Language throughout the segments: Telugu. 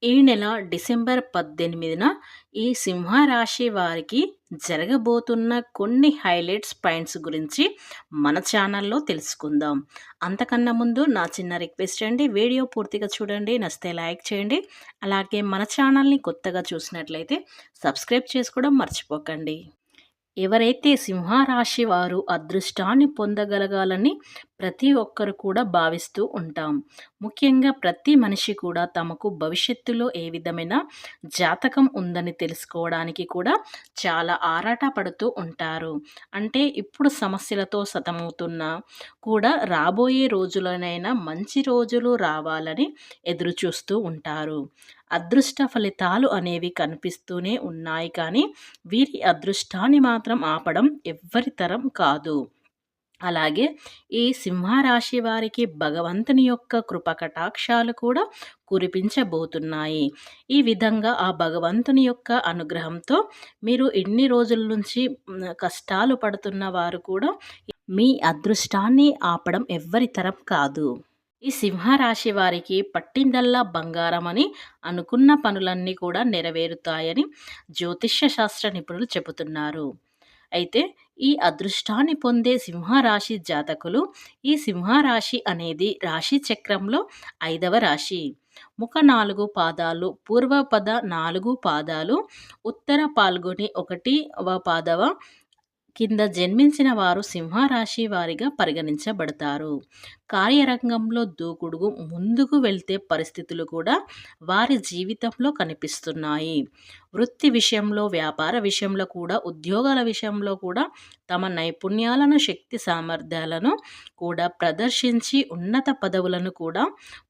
ఈ నెల డిసెంబర్ 18న ఈ సింహరాశి వారికి జరగబోతున్న కొన్ని హైలైట్స్ పాయింట్స్ గురించి మన ఛానల్లో తెలుసుకుందాం. అంతకన్నా ముందు నా చిన్న రిక్వెస్ట్ అండి, వీడియో పూర్తిగా చూడండి, నచ్చితే లైక్ చేయండి. అలాగే మన ఛానల్ని కొత్తగా చూసినట్లయితే సబ్స్క్రైబ్ చేసుకోవడం మర్చిపోకండి. ఎవరైతే సింహరాశి వారు అదృష్టాన్ని పొందగలగాలని ప్రతి ఒక్కరు కూడా భావిస్తూ ఉంటాం. ముఖ్యంగా ప్రతి మనిషి కూడా తమకు భవిష్యత్తులో ఏ విధమైన జాతకం ఉందని తెలుసుకోవడానికి కూడా చాలా ఆరాట పడుతూ ఉంటారు. అంటే ఇప్పుడు సమస్యలతో సతమవుతున్నా కూడా రాబోయే రోజులనైనా మంచి రోజులు రావాలని ఎదురు చూస్తూ ఉంటారు. అదృష్ట ఫలితాలు అనేవి కనిపిస్తూనే ఉన్నాయి, కానీ వీరి అదృష్టాన్ని మాత్రం ఆపడం ఎవ్వరి తరం కాదు. అలాగే ఈ సింహరాశి వారికి భగవంతుని యొక్క కృప కటాక్షాలు కూడా కురిపించబోతున్నాయి. ఈ విధంగా ఆ భగవంతుని యొక్క అనుగ్రహంతో మీరు ఎన్ని రోజుల నుంచి కష్టాలు పడుతున్న వారు కూడా మీ అదృష్టాన్ని ఆపడం ఎవ్వరి తరం కాదు. ఈ సింహరాశి వారికి పట్టిందల్లా బంగారం అని అనుకున్న పనులన్నీ కూడా నెరవేరుతాయని జ్యోతిష్య శాస్త్ర నిపుణులు చెబుతున్నారు. అయితే ఈ అదృష్టాన్ని పొందే సింహరాశి జాతకులు, ఈ సింహరాశి అనేది రాశి చక్రంలో 5వ రాశి. ముఖ 4 పాదాలు, పూర్వపద 4 పాదాలు, ఉత్తర పాల్గొని 1వ పాదవ కింద జన్మించిన వారు సింహరాశి వారిగా పరిగణించబడతారు. కార్యరంగంలో దూకుడుకు ముందుకు వెళ్తే పరిస్థితులు కూడా వారి జీవితంలో కనిపిస్తున్నాయి. వృత్తి విషయంలో, వ్యాపార విషయంలో కూడా, ఉద్యోగాల విషయంలో కూడా తమ నైపుణ్యాలను, శక్తి సామర్థ్యాలను కూడా ప్రదర్శించి ఉన్నత పదవులను కూడా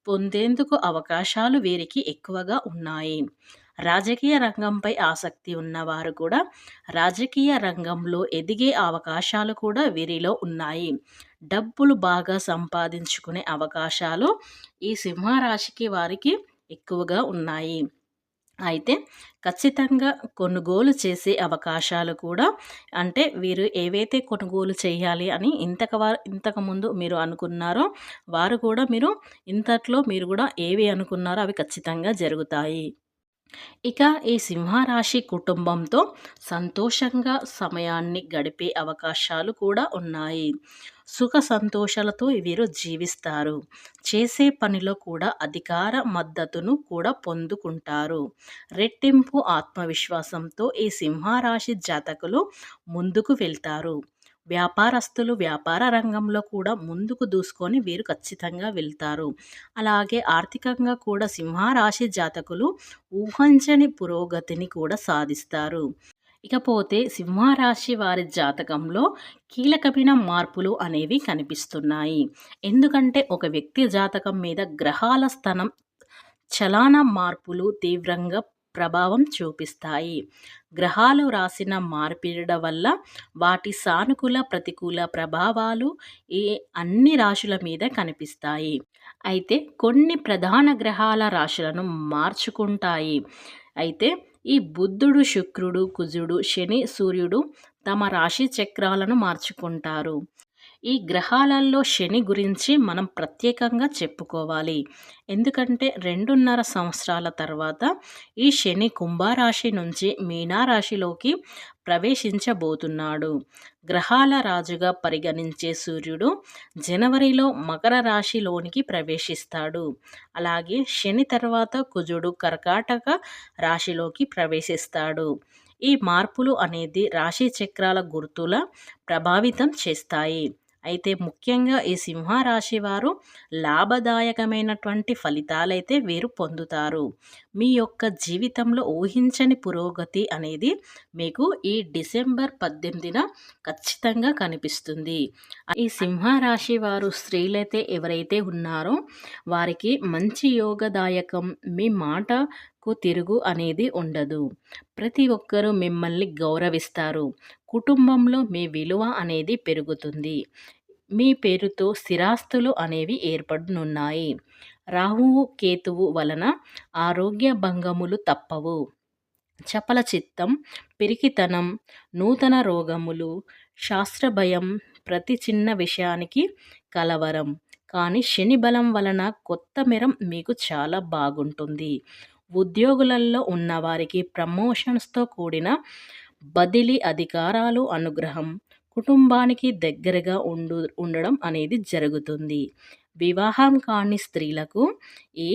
పొందేందుకు అవకాశాలు వీరికి ఎక్కువగా ఉన్నాయి. రాజకీయ రంగంపై ఆసక్తి ఉన్నవారు కూడా రాజకీయ రంగంలో ఎదిగే అవకాశాలు కూడా వీరిలో ఉన్నాయి. డబ్బులు బాగా సంపాదించుకునే అవకాశాలు ఈ సింహరాశికి వారికి ఎక్కువగా ఉన్నాయి. అయితే ఖచ్చితంగా కొనుగోలు చేసే అవకాశాలు కూడా, అంటే వీరు ఏవైతే కొనుగోలు చేయాలి అని ఇంతకుముందు మీరు అనుకున్నారో వారు కూడా మీరు కూడా ఏవి అనుకున్నారో అవి ఖచ్చితంగా జరుగుతాయి. ఇక ఈ సింహరాశి కుటుంబంతో సంతోషంగా సమయాన్ని గడిపే అవకాశాలు కూడా ఉన్నాయి. సుఖ సంతోషాలతో వీరు జీవిస్తారు. చేసే పనిలో కూడా అధికార మద్దతును కూడా పొందుకుంటారు. రెట్టింపు ఆత్మవిశ్వాసంతో ఈ సింహరాశి జాతకులు ముందుకు వెళ్తారు. వ్యాపారస్తులు వ్యాపార రంగంలో కూడా ముందుకు దూసుకొని వీరు ఖచ్చితంగా వెళ్తారు. అలాగే ఆర్థికంగా కూడా సింహరాశి జాతకులు ఊహించని పురోగతిని కూడా సాధిస్తారు. ఇకపోతే సింహరాశి వారి జాతకంలో కీలకమైన మార్పులు అనేవి కనిపిస్తున్నాయి. ఎందుకంటే ఒక వ్యక్తి జాతకం మీద గ్రహాల స్థానం చలన మార్పులు తీవ్రంగా ప్రభావం చూపిస్తాయి. గ్రహాలు రాసిన మార్పిడి వల్ల వాటి సానుకూల, ప్రతికూల ప్రభావాలు ఈ అన్ని రాశుల మీద కనిపిస్తాయి. అయితే కొన్ని ప్రధాన గ్రహాల రాశులను మార్చుకుంటాయి. అయితే ఈ బుధుడు, శుక్రుడు, కుజుడు, శని, సూర్యుడు తమ రాశి చక్రాలను మార్చుకుంటారు. ఈ గ్రహాలలో శని గురించి మనం ప్రత్యేకంగా చెప్పుకోవాలి. ఎందుకంటే 2.5 సంవత్సరాల తర్వాత ఈ శని కుంభరాశి నుంచి మీనరాశిలోకి ప్రవేశించబోతున్నాడు. గ్రహాల రాజుగా పరిగణించే సూర్యుడు జనవరిలో మకర రాశిలోనికి ప్రవేశిస్తాడు. అలాగే శని తర్వాత కుజుడు కర్కాటక రాశిలోకి ప్రవేశిస్తాడు. ఈ మార్పులు అనేది రాశి చక్రాల గుర్తుల ప్రభావితం చేస్తాయి. అయితే ముఖ్యంగా ఈ సింహరాశి వారు లాభదాయకమైనటువంటి ఫలితాలైతే వీరు పొందుతారు. మీ యొక్క జీవితంలో ఊహించని పురోగతి అనేది మీకు ఈ డిసెంబర్ 18న ఖచ్చితంగా కనిపిస్తుంది. ఈ సింహరాశి వారు స్త్రీలైతే ఎవరైతే ఉన్నారో వారికి మంచి యోగదాయకం. మీ మాటకు తిరుగు అనేది ఉండదు. ప్రతి ఒక్కరూ మిమ్మల్ని గౌరవిస్తారు. కుటుంబంలో మీ విలువ అనేది పెరుగుతుంది. మీ పేరుతో స్థిరాస్తులు అనేవి ఏర్పడనున్నాయి. రాహువు, కేతువు వలన ఆరోగ్య భంగములు తప్పవు. చపల చిత్తం, పిరికితనం, నూతన రోగములు, శాస్త్రభయం, ప్రతి చిన్న విషయానికి కలవరం. కానీ శని బలం వలన కొత్త మెరం మీకు చాలా బాగుంటుంది. ఉద్యోగులలో ఉన్నవారికి ప్రమోషన్స్‌తో కూడిన బదిలీ, అధికారాలు, అనుగ్రహం, కుటుంబానికి దగ్గరగా ఉండడం అనేది జరుగుతుంది. వివాహం కాని స్త్రీలకు ఈ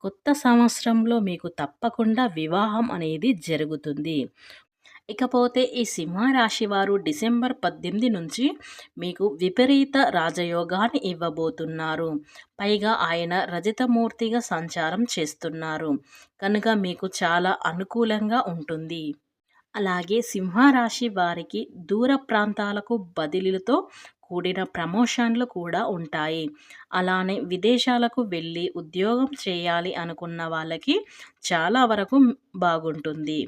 కొత్త సంవత్సరంలో మీకు తప్పకుండా వివాహం అనేది జరుగుతుంది. ఇకపోతే ఈ సింహరాశి వారు డిసెంబర్ 18 నుంచి మీకు విపరీత రాజయోగాన్ని ఇవ్వబోతున్నారు. పైగా ఆయన రజితమూర్తిగా సంచారం చేస్తున్నారు. కనుక మీకు చాలా అనుకూలంగా ఉంటుంది. అలాగే సింహరాశి వారికి దూర ప్రాంతాలకు బదిలీలతో కూడిన ప్రమోషన్లు కూడా ఉంటాయి. అలానే విదేశాలకు వెళ్ళి ఉద్యోగం చేయాలి అనుకున్న వాళ్ళకి చాలా వరకు బాగుంటుంది.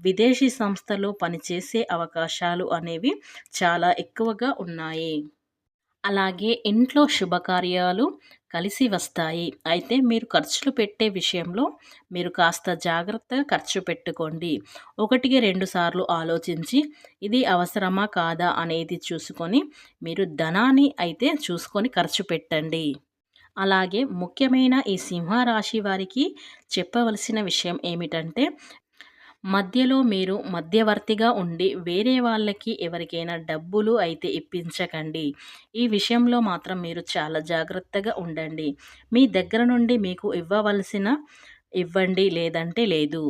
విదేశీ సంస్థలో పనిచేసే అవకాశాలు అనేవి చాలా ఎక్కువగా ఉన్నాయి. అలాగే ఇంట్లో శుభకార్యాలు కలిసి వస్తాయి. అయితే మీరు ఖర్చులు పెట్టే విషయంలో మీరు కాస్త జాగ్రత్తగా ఖర్చు పెట్టుకోండి. 1కి 2 సార్లు ఆలోచించి ఇది అవసరమా కాదా అనేది చూసుకొని మీరు ధనాన్ని అయితే చూసుకొని ఖర్చు పెట్టండి. అలాగే ముఖ్యమైన ఈ సింహరాశి వారికి చెప్పవలసిన విషయం ఏమిటంటే, మధ్యలో మీరు మధ్యవర్తిగా ఉండి వేరే వాళ్ళకి ఎవరికైనా డబ్బులు అయితే ఇప్పించకండి. ఈ విషయంలో మాత్రం మీరు చాలా జాగ్రత్తగా ఉండండి. మీ దగ్గర నుండి మీకు ఇవ్వండి, లేదంటే లేదు.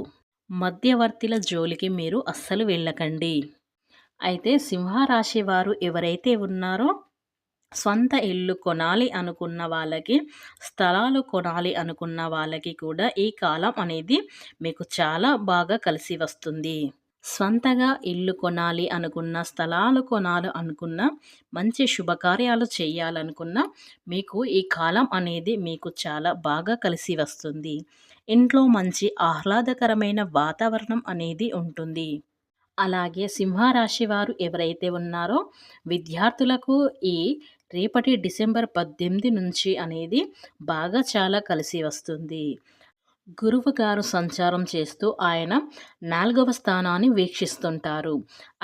మధ్యవర్తుల జోలికి మీరు అస్సలు వెళ్ళకండి. అయితే సింహరాశి వారు ఎవరైతే ఉన్నారో స్వంత ఇల్లు కొనాలి అనుకున్న వాళ్ళకి, స్థలాలు కొనాలి అనుకున్న వాళ్ళకి కూడా ఈ కాలం అనేది మీకు చాలా బాగా కలిసి వస్తుంది. స్వంతగా ఇల్లు కొనాలి అనుకున్న, స్థలాలు కొనాలి అనుకున్న, మంచి శుభకార్యాలు చేయాలనుకున్న మీకు ఈ కాలం అనేది మీకు చాలా బాగా కలిసి వస్తుంది. ఇంట్లో మంచి ఆహ్లాదకరమైన వాతావరణం అనేది ఉంటుంది. అలాగే సింహరాశి వారు ఎవరైతే ఉన్నారో విద్యార్థులకు ఈ రేపటి డిసెంబర్ 18 నుంచి అనేది బాగా చాలా కలిసి వస్తుంది. గురువు గారు సంచారం చేస్తూ ఆయన 4వ స్థానాన్ని వీక్షిస్తుంటారు.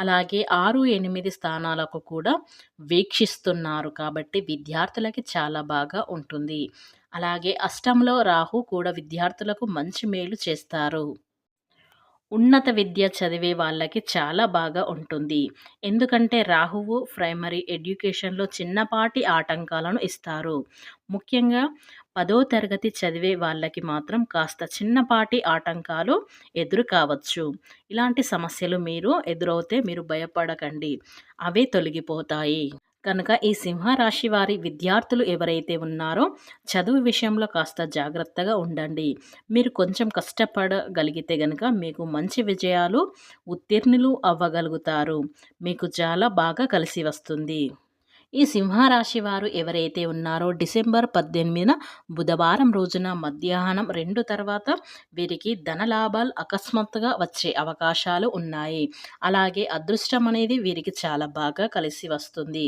అలాగే 6, 8 స్థానాలకు కూడా వీక్షిస్తున్నారు. కాబట్టి విద్యార్థులకి చాలా బాగా ఉంటుంది. అలాగే అష్టంలో రాహు కూడా విద్యార్థులకు మంచి మేలు చేస్తారు. ఉన్నత విద్య చదివే వాళ్ళకి చాలా బాగా ఉంటుంది. ఎందుకంటే రాహువు ప్రైమరీ ఎడ్యుకేషన్‌లో చిన్నపాటి ఆటంకాలను ఇస్తారు. ముఖ్యంగా 10వ తరగతి చదివే వాళ్ళకి మాత్రం కాస్త చిన్నపాటి ఆటంకాలు ఎదురు కావచ్చు. ఇలాంటి సమస్యలు ఎదురవుతే మీరు భయపడకండి. అవే తొలగిపోతాయి. కనుక ఈ సింహరాశి వారి విద్యార్థులు ఎవరైతే ఉన్నారో చదువు విషయంలో కాస్త జాగ్రత్తగా ఉండండి. మీరు కొంచెం కష్టపడగలిగితే గనుక మీకు మంచి విజయాలు, ఉత్తీర్ణులు అవ్వగలుగుతారు. మీకు చాలా బాగా కలిసి వస్తుంది. ఈ సింహరాశి వారు ఎవరైతే ఉన్నారో డిసెంబర్ 18న బుధవారం రోజున మధ్యాహ్నం 2 తర్వాత వీరికి ధనలాభాలు అకస్మాత్తుగా వచ్చే అవకాశాలు ఉన్నాయి. అలాగే అదృష్టం అనేది వీరికి చాలా బాగా కలిసి వస్తుంది.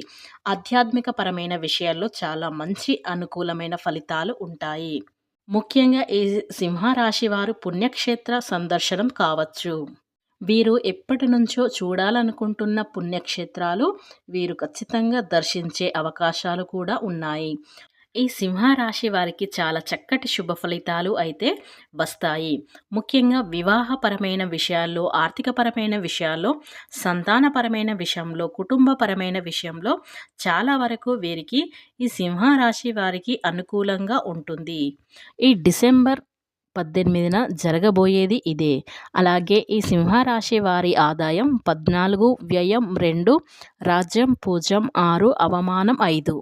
ఆధ్యాత్మిక పరమైన విషయాల్లో చాలా మంచి అనుకూలమైన ఫలితాలు ఉంటాయి. ముఖ్యంగా ఈ సింహరాశి వారు పుణ్యక్షేత్ర సందర్శనం కావచ్చు. వీరు ఎప్పటినుంచో చూడాలనుకుంటున్న పుణ్యక్షేత్రాలు వీరు ఖచ్చితంగా దర్శించే అవకాశాలు కూడా ఉన్నాయి. ఈ సింహరాశి వారికి చాలా చక్కటి శుభ ఫలితాలు అయితే వస్తాయి. ముఖ్యంగా వివాహపరమైన విషయాల్లో, ఆర్థికపరమైన విషయాల్లో, సంతానపరమైన విషయంలో, కుటుంబపరమైన విషయంలో చాలా వరకు వీరికి ఈ సింహరాశి వారికి అనుకూలంగా ఉంటుంది. ఈ డిసెంబర్ 18న జరగబోయేది ఇదే. అలాగే ఈ సింహరాశి వారి ఆదాయం 14, వ్యయం 2, రాజ్యం 0, 6, అవమానం 5.